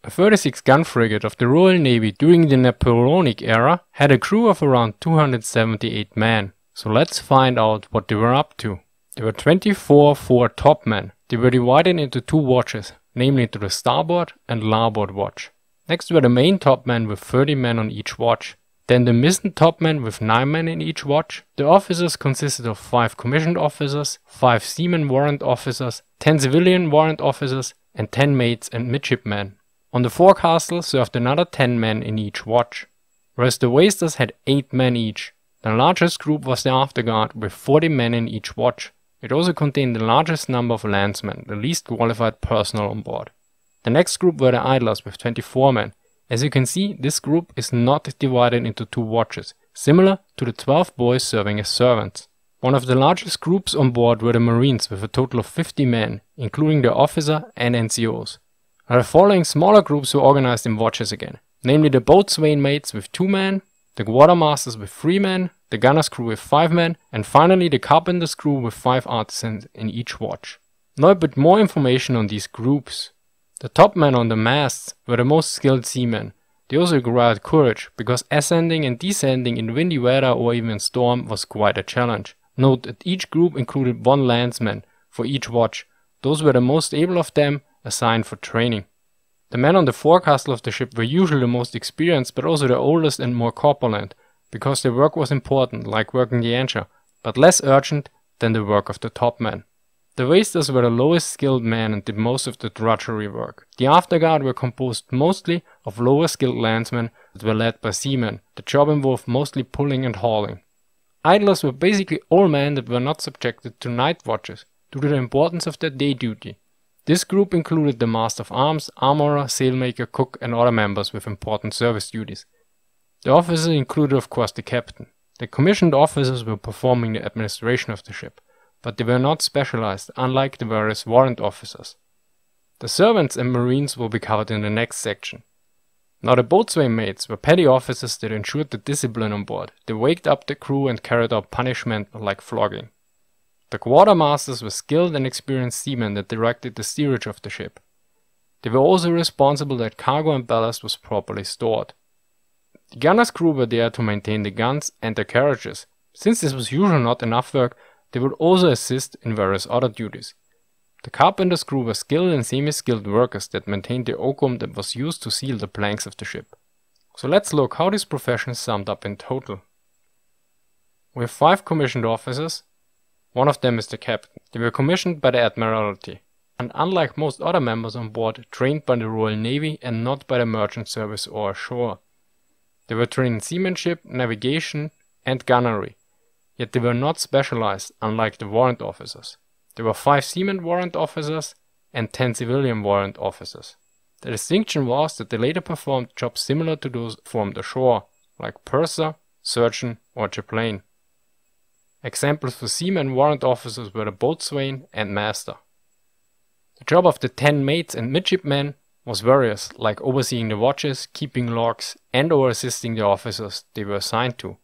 A 36-gun frigate of the Royal Navy during the Napoleonic Era had a crew of around 278 men. So let's find out what they were up to. There were 24 fore-topmen. They were divided into two watches, namely into the starboard and larboard watch. Next were the main topmen with 30 men on each watch. Then the mizzen topmen with 9 men in each watch. The officers consisted of 5 commissioned officers, 5 seaman warrant officers, 10 civilian warrant officers, and 10 mates and midshipmen. On the forecastle served another 10 men in each watch, whereas the waisters had 8 men each. The largest group was the afterguard with 40 men in each watch. It also contained the largest number of landsmen, the least qualified personnel on board. The next group were the idlers with 24 men. As you can see, this group is not divided into two watches, similar to the 12 boys serving as servants. One of the largest groups on board were the Marines with a total of 50 men, including the officer and NCOs. The following smaller groups were organized in watches again, namely the boatswain mates with 2 men, the quartermasters with 3 men, the gunner's crew with 5 men, and finally the carpenter's crew with 5 artisans in each watch. Now a bit more information on these groups. The top men on the masts were the most skilled seamen. They also required courage, because ascending and descending in windy weather or even storm was quite a challenge. Note that each group included 1 landsman for each watch. Those were the most able of them, assigned for training. The men on the forecastle of the ship were usually the most experienced but also the oldest and more corpulent, because their work was important, like working the anchor, but less urgent than the work of the top men. The waisters were the lowest skilled men and did most of the drudgery work. The afterguard were composed mostly of lower skilled landsmen that were led by seamen. The job involved mostly pulling and hauling. Idlers were basically all men that were not subjected to night watches, due to the importance of their day duty. This group included the master of arms, armorer, sailmaker, cook and other members with important service duties. The officers included of course the captain. The commissioned officers were performing the administration of the ship, but they were not specialized, unlike the various warrant officers. The servants and marines will be covered in the next section. Now the boatswain mates were petty officers that ensured the discipline on board. They waked up the crew and carried out punishment like flogging. The quartermasters were skilled and experienced seamen that directed the steerage of the ship. They were also responsible that cargo and ballast was properly stored. The gunner's crew were there to maintain the guns and the carriages. Since this was usually not enough work, they would also assist in various other duties. The carpenter's crew were skilled and semi-skilled workers that maintained the oakum that was used to seal the planks of the ship. So let's look how these professions summed up in total. We have 5 commissioned officers. One of them is the captain. They were commissioned by the Admiralty, and unlike most other members on board, trained by the Royal Navy and not by the merchant service or ashore. They were trained in seamanship, navigation and gunnery, yet they were not specialized, unlike the warrant officers. There were 5 seaman warrant officers and 10 civilian warrant officers. The distinction was that they later performed jobs similar to those performed ashore, like purser, surgeon or chaplain. Examples for seaman warrant officers were the boatswain and master. The job of the 10 mates and midshipmen was various, like overseeing the watches, keeping logs and or assisting the officers they were assigned to.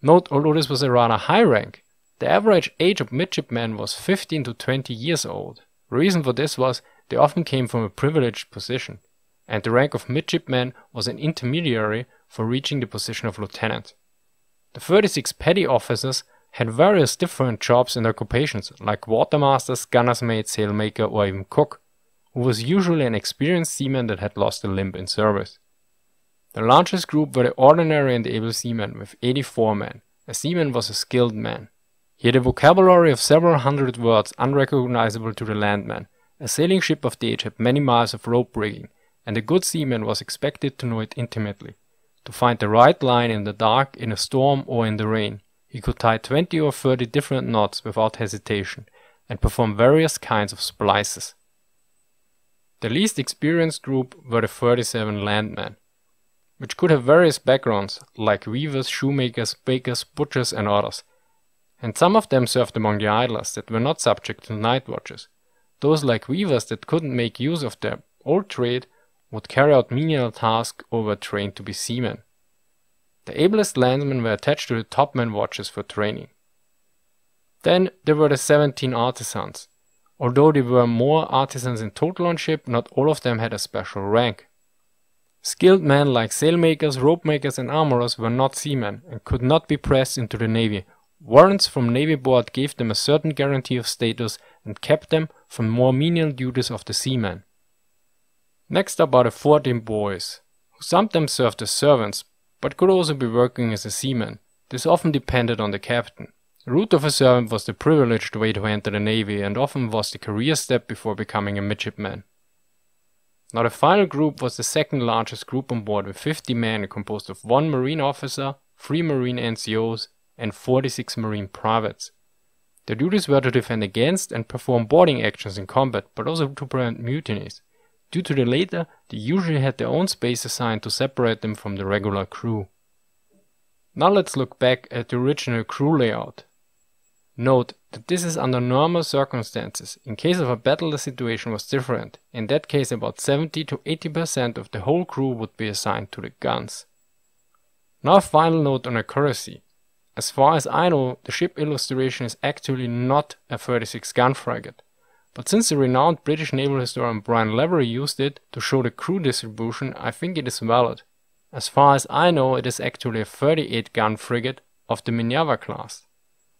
Note, although this was a rather high rank, the average age of midshipmen was 15 to 20 years old. The reason for this was they often came from a privileged position, and the rank of midshipman was an intermediary for reaching the position of lieutenant. The 36 petty officers had various different jobs and occupations, like quartermasters, gunner's mate, sailmaker or even cook, who was usually an experienced seaman that had lost a limb in service. The largest group were the ordinary and able seamen with 84 men. A seaman was a skilled man. He had a vocabulary of several hundred words unrecognizable to the landman. A sailing ship of the age had many miles of rope rigging, and a good seaman was expected to know it intimately, to find the right line in the dark, in a storm or in the rain. He could tie 20 or 30 different knots without hesitation, and perform various kinds of splices. The least experienced group were the 37 landmen, which could have various backgrounds, like weavers, shoemakers, bakers, butchers and others. And some of them served among the idlers that were not subject to night watches. Those like weavers that couldn't make use of their old trade would carry out menial tasks or were trained to be seamen. The ablest landsmen were attached to the topmen watches for training. Then there were the 17 artisans. Although there were more artisans in total on ship, not all of them had a special rank. Skilled men like sailmakers, rope makers and armorers were not seamen and could not be pressed into the navy. Warrants from Navy Board gave them a certain guarantee of status and kept them from more menial duties of the seaman. Next up are the 14 boys, who sometimes served as servants, but could also be working as a seaman. This often depended on the captain. The route of a servant was the privileged way to enter the navy and often was the career step before becoming a midshipman. Now the final group was the second largest group on board with 50 men composed of 1 marine officer, 3 marine NCOs and 46 marine privates. Their duties were to defend against and perform boarding actions in combat, but also to prevent mutinies. Due to the latter, they usually had their own space assigned to separate them from the regular crew. Now let's look back at the original crew layout. Note that this is under normal circumstances. In case of a battle the situation was different. In that case about 70 to 80% of the whole crew would be assigned to the guns. Now a final note on accuracy. As far as I know, the ship illustration is actually not a 36 gun frigate. But since the renowned British naval historian Brian Lavery used it to show the crew distribution, I think it is valid. As far as I know, it is actually a 38 gun frigate of the Minerva class.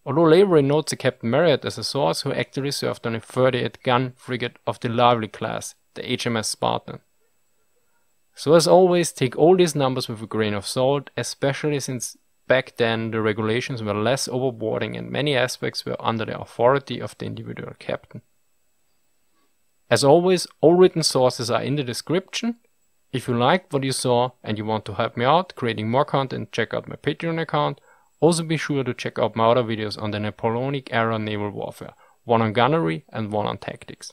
Although Lavery notes a Captain Marriott as a source who actually served on a 38 gun frigate of the Lavery class, the HMS Spartan. So as always, take all these numbers with a grain of salt, especially since back then the regulations were less overboarding and many aspects were under the authority of the individual captain. As always, all written sources are in the description. If you liked what you saw and you want to help me out creating more content, check out my Patreon account. Also be sure to check out my other videos on the Napoleonic Era naval warfare, one on gunnery and one on tactics.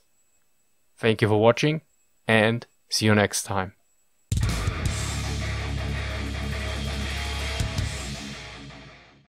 Thank you for watching and see you next time.